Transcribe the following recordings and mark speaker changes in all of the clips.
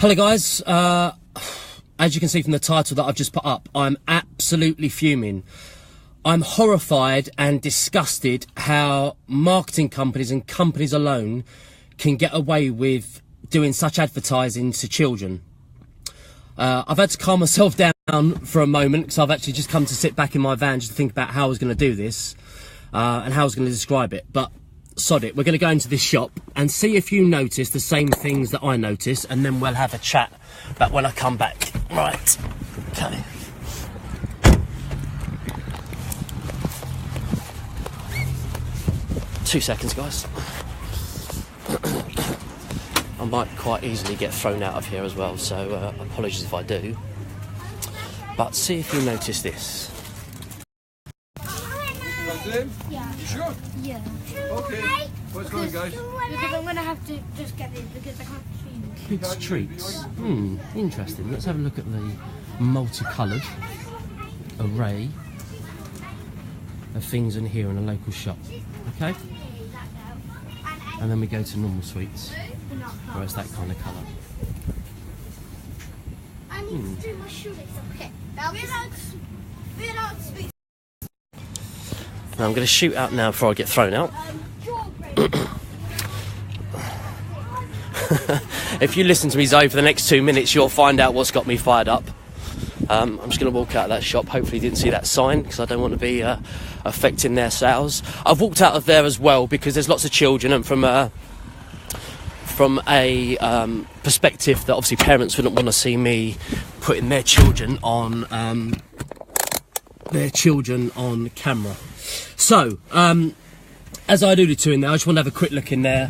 Speaker 1: Hello guys, as you can see from the title that I've just put up, I'm absolutely fuming. I'm horrified and disgusted how marketing companies and companies alone can get away with doing such advertising to children. I've had to calm myself down for a moment because I've actually just come to sit back in my van just to think about how I was going to do this and how I was going to describe it. But sod it, we're going to go into this shop and see if you notice the same things that I notice, and then we'll have a chat about when I come back. Right, okay. Two seconds, guys. I might quite easily get thrown out of here as well, so apologies if I do. But see if you notice this.
Speaker 2: Yeah.
Speaker 3: You sure?
Speaker 2: Yeah.
Speaker 3: Okay. What's going, guys?
Speaker 2: Because I'm gonna have to just get this because I can't see.
Speaker 1: Kids' treats. Interesting. Let's have a look at the multicoloured array of things in here in a local shop. Okay? And then we go to normal sweets, where it's that kind of colour.
Speaker 2: I need to do my shoelace. Okay.
Speaker 1: Now I'm going to shoot out now before I get thrown out. If you listen to me, Zoe, for the next 2 minutes, you'll find out what's got me fired up. I'm just going to walk out of that shop. Hopefully you didn't see that sign because I don't want to be affecting their sales. I've walked out of there as well because there's lots of children, and from a perspective that obviously parents wouldn't want to see me putting their children on camera. So, as I alluded to in there, I just want to have a quick look in there.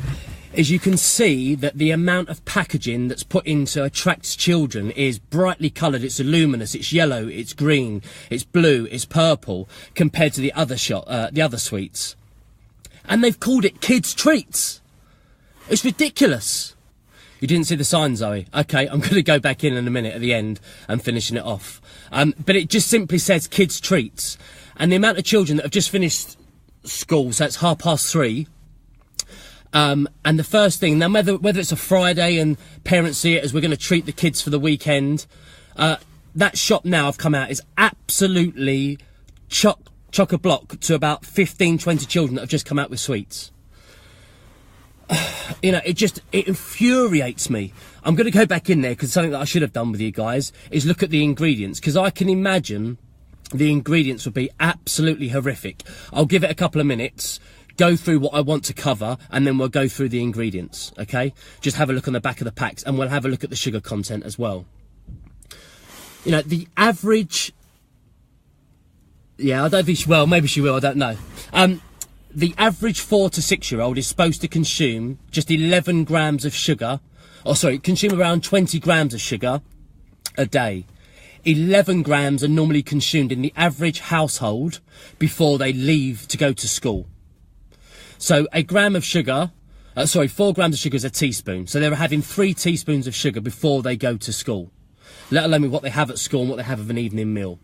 Speaker 1: As you can see that the amount of packaging that's put in to attract children is brightly coloured, it's luminous, it's yellow, it's green, it's blue, it's purple, compared to the other sweets. And they've called it kids' treats. It's ridiculous. You didn't see the sign, Zoe? Okay, I'm going to go back in a minute at the end and finishing it off. But it just simply says kids' treats. And the amount of children that have just finished school, so it's 3:30, and the first thing, now whether it's a Friday and parents see it as we're going to treat the kids for the weekend, that shop now I've come out is absolutely chock-a-block to about 15-20 children that have just come out with sweets. You know, it infuriates me. I'm going to go back in there because something that I should have done with you guys is look at the ingredients, because I can imagine the ingredients would be absolutely horrific. I'll give it a couple of minutes, go through what I want to cover, and then we'll go through the ingredients, okay? Just have a look on the back of the packs, and we'll have a look at the sugar content as well. You know, the average... Yeah, I don't think she... Well, maybe she will, I don't know. The average 4 to 6 year old is supposed to consume just 11 grams of sugar, consume around 20 grams of sugar a day. 11 grams are normally consumed in the average household before they leave to go to school. So 4 grams of sugar is a teaspoon. So they're having 3 teaspoons of sugar before they go to school, let alone what they have at school and what they have of an evening meal.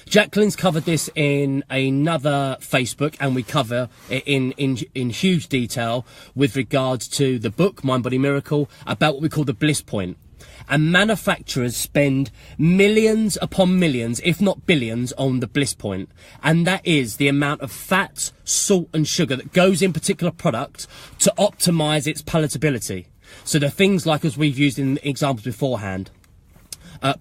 Speaker 1: Jacqueline's covered this in another Facebook, and we cover it in huge detail with regards to the book, Mind Body Miracle, about what we call the bliss point. And manufacturers spend millions upon millions, if not billions, on the bliss point. And that is the amount of fat, salt and sugar that goes in particular product to optimize its palatability. So the things like, as we've used in examples beforehand,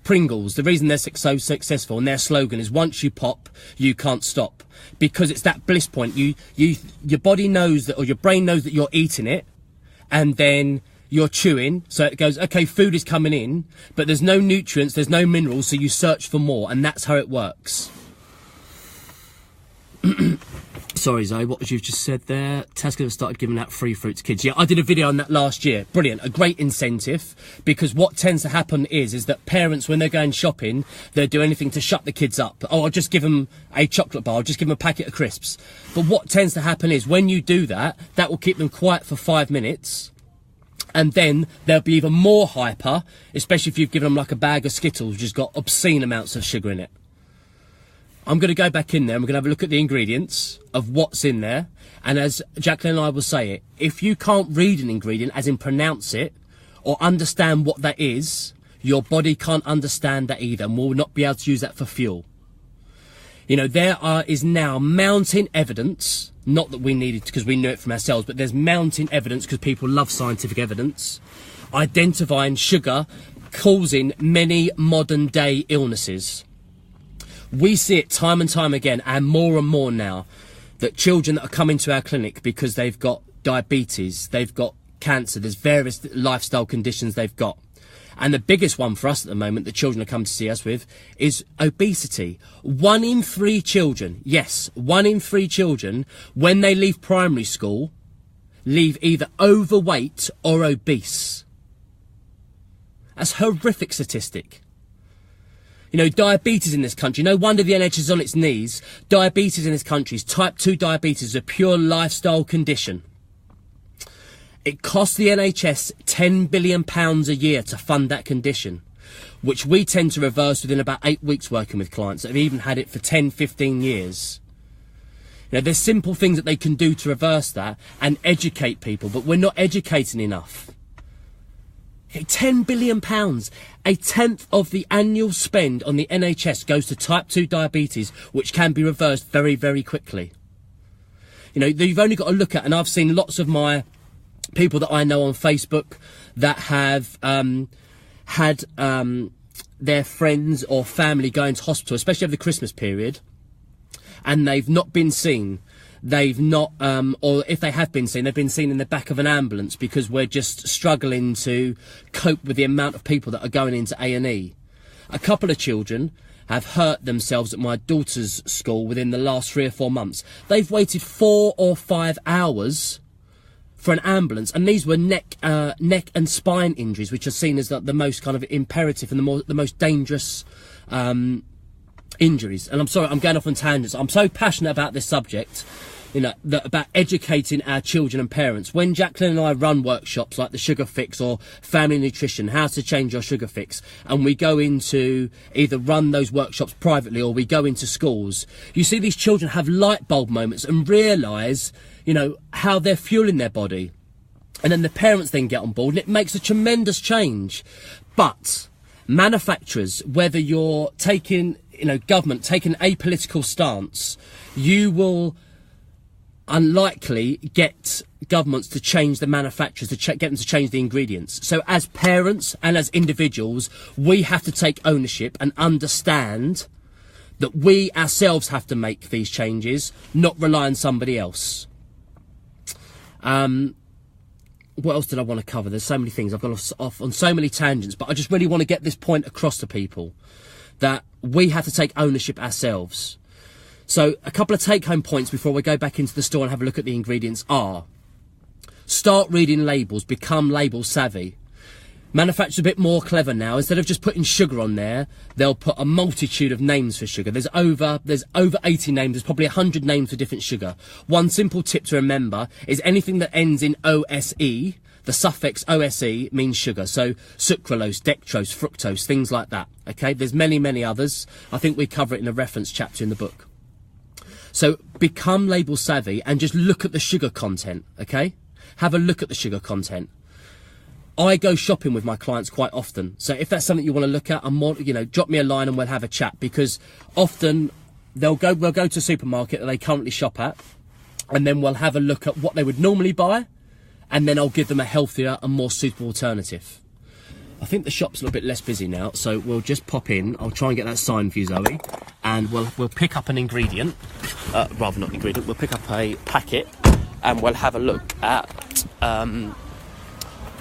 Speaker 1: Pringles, the reason they're so successful and their slogan is once you pop, you can't stop. Because it's that bliss point. Your body knows that, or your brain knows that you're eating it, and then you're chewing, so it goes, okay, food is coming in, but there's no nutrients, there's no minerals, so you search for more, and that's how it works. Sorry, Zoe, what was you just said there? Tesco have started giving out free fruit to kids. Yeah, I did a video on that last year. Brilliant, a great incentive, because what tends to happen is that parents, when they're going shopping, they'll do anything to shut the kids up. Oh, I'll just give them a chocolate bar, I'll just give them a packet of crisps. But what tends to happen is when you do that, that will keep them quiet for 5 minutes, and then they'll be even more hyper, especially if you've given them like a bag of Skittles, which has got obscene amounts of sugar in it. I'm going to go back in there and we're going to have a look at the ingredients of what's in there. And as Jacqueline and I will say it, if you can't read an ingredient, as in pronounce it, or understand what that is, your body can't understand that either and will not be able to use that for fuel. You know, is now mounting evidence, not that we needed because we knew it from ourselves, but there's mounting evidence because people love scientific evidence, identifying sugar causing many modern day illnesses. We see it time and time again, and more now, that children that are coming to our clinic because they've got diabetes, they've got cancer, there's various lifestyle conditions they've got. And the biggest one for us at the moment that children have come to see us with is obesity. 1 in 3 children, yes, 1 in 3 children, when they leave primary school, leave either overweight or obese. That's a horrific statistic. You know, diabetes in this country, no wonder the NHS is on its knees. Diabetes in this country, type 2 diabetes, is a pure lifestyle condition. It costs the NHS £10 billion a year to fund that condition, which we tend to reverse within about 8 weeks working with clients that have even had it for 10, 15 years. You know, there's simple things that they can do to reverse that and educate people, but we're not educating enough. Okay, £10 billion, a tenth of the annual spend on the NHS goes to type 2 diabetes, which can be reversed very, very quickly. You know, you've only got to look at, and I've seen lots of my people that I know on Facebook that have had their friends or family go into hospital, especially over the Christmas period, and they've not been seen. They've not, or if they have been seen, they've been seen in the back of an ambulance because we're just struggling to cope with the amount of people that are going into A&E. A couple of children have hurt themselves at my daughter's school within the last 3 or 4 months. They've waited 4 or 5 hours for an ambulance, and these were neck and spine injuries, which are seen as the most kind of imperative and the most dangerous injuries. And I'm sorry, I'm going off on tangents. I'm so passionate about this subject, you know, about educating our children and parents. When Jacqueline and I run workshops like the Sugar Fix or Family Nutrition, how to change your sugar fix, and we go into either run those workshops privately or we go into schools, you see these children have light bulb moments and realise, you know, how they're fueling their body. And then the parents then get on board, and it makes a tremendous change. But manufacturers, whether you're taking, you know, government taking a political stance, you will unlikely get governments to change the manufacturers, to get them to change the ingredients. So as parents and as individuals, we have to take ownership and understand that we ourselves have to make these changes, not rely on somebody else. What else did I want to cover? There's so many things. I've gone off on so many tangents, but I just really want to get this point across to people that we have to take ownership ourselves. So a couple of take-home points before we go back into the store and have a look at the ingredients are: start reading labels, become label savvy. Manufacturers are a bit more clever now. Instead of just putting sugar on there, they'll put a multitude of names for sugar. There's over 80 names. There's probably 100 names for different sugar. One simple tip to remember is anything that ends in OSE, the suffix OSE means sugar. So sucralose, dextrose, fructose, things like that. Okay, there's many, many others. I think we cover it in a reference chapter in the book. So become label savvy and just look at the sugar content, okay? Have a look at the sugar content. I go shopping with my clients quite often. So if that's something you want to look at, I'm more, you know, drop me a line and we'll have a chat, because often we'll go to a supermarket that they currently shop at, and then we'll have a look at what they would normally buy, and then I'll give them a healthier and more suitable alternative. I think the shop's a little bit less busy now, so we'll just pop in. I'll try and get that sign for you, Zoe, and we'll pick up an ingredient, rather not ingredient, we'll pick up a packet, and we'll have a look at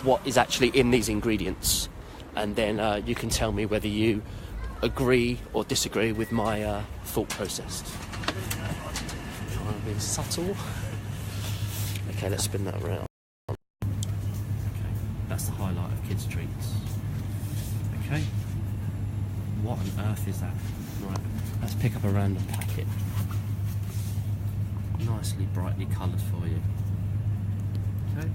Speaker 1: what is actually in these ingredients, and then you can tell me whether you agree or disagree with my thought process. Trying to be subtle. Okay, let's spin that around. Okay, that's the highlight of kids' treats. Okay, what on earth is that? Right, let's pick up a random packet. Nicely brightly coloured for you. Okay.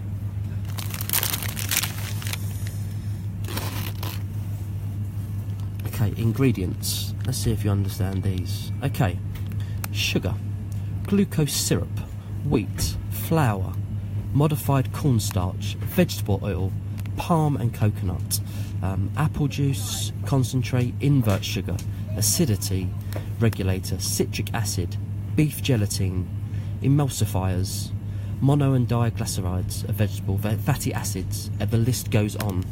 Speaker 1: Okay, ingredients. Let's see if you understand these. Okay, sugar, glucose syrup, wheat, flour, modified cornstarch, vegetable oil, palm and coconut, apple juice, concentrate, invert sugar, acidity regulator, citric acid, beef gelatin, emulsifiers, mono and diglycerides, a vegetable, fatty acids, and the list goes on.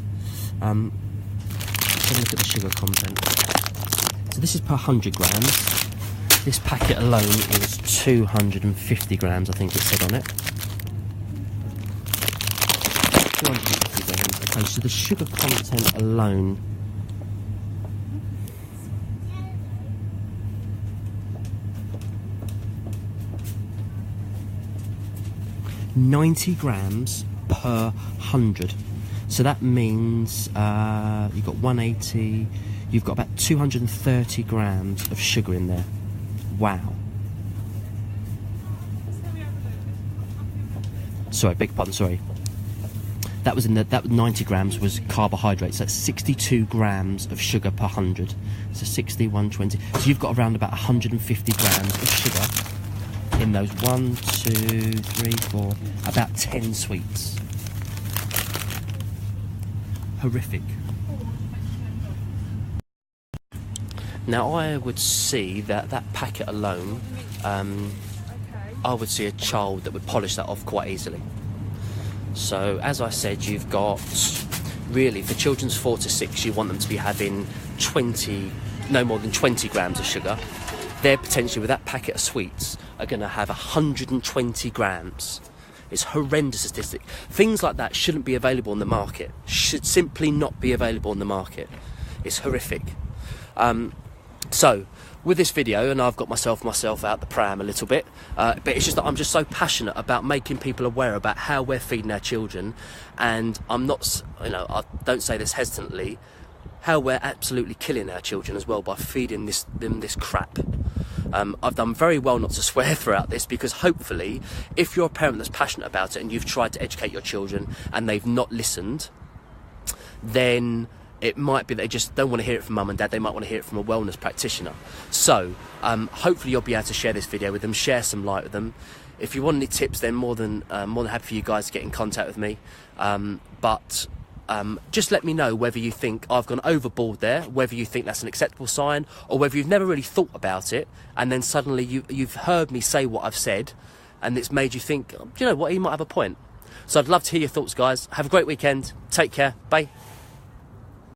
Speaker 1: Let's have a look at the sugar content. So this is per 100 grams. This packet alone is 250 grams, I think it said on it. 250 grams. Okay, so the sugar content alone, $90 grams per 100. So that means you've got 180, you've got about 230 grams of sugar in there. Wow. Sorry, beg pardon, sorry. That was 90 grams was carbohydrates. That's 62 grams of sugar per 100. So 60, 120. So you've got around about 150 grams of sugar in those 1, 2, 3, 4, about 10 sweets. Horrific. Now I would see that packet alone, I would see a child that would polish that off quite easily. So as I said, you've got, really for children's 4 to 6, you want them to be having no more than 20 grams of sugar. They're potentially, with that packet of sweets, are going to have 120 grams. It's a horrendous statistic. Things like that shouldn't be available on the market. Should simply not be available on the market. It's horrific. So, with this video, and I've got myself out the pram a little bit, but it's just that I'm just so passionate about making people aware about how we're feeding our children, and I'm not, I don't say this hesitantly, how we're absolutely killing our children as well by feeding them this crap. I've done very well not to swear throughout this, because hopefully, if you're a parent that's passionate about it and you've tried to educate your children and they've not listened, then it might be they just don't want to hear it from mum and dad. They might want to hear it from a wellness practitioner. So hopefully you'll be able to share this video with them, share some light with them. If you want any tips, then more than happy for you guys to get in contact with me. Just let me know whether you think I've gone overboard there, whether you think that's an acceptable sign, or whether you've never really thought about it, and then suddenly you've heard me say what I've said, and it's made you think, you know what, he might have a point. So I'd love to hear your thoughts, guys. Have a great weekend. Take care. Bye.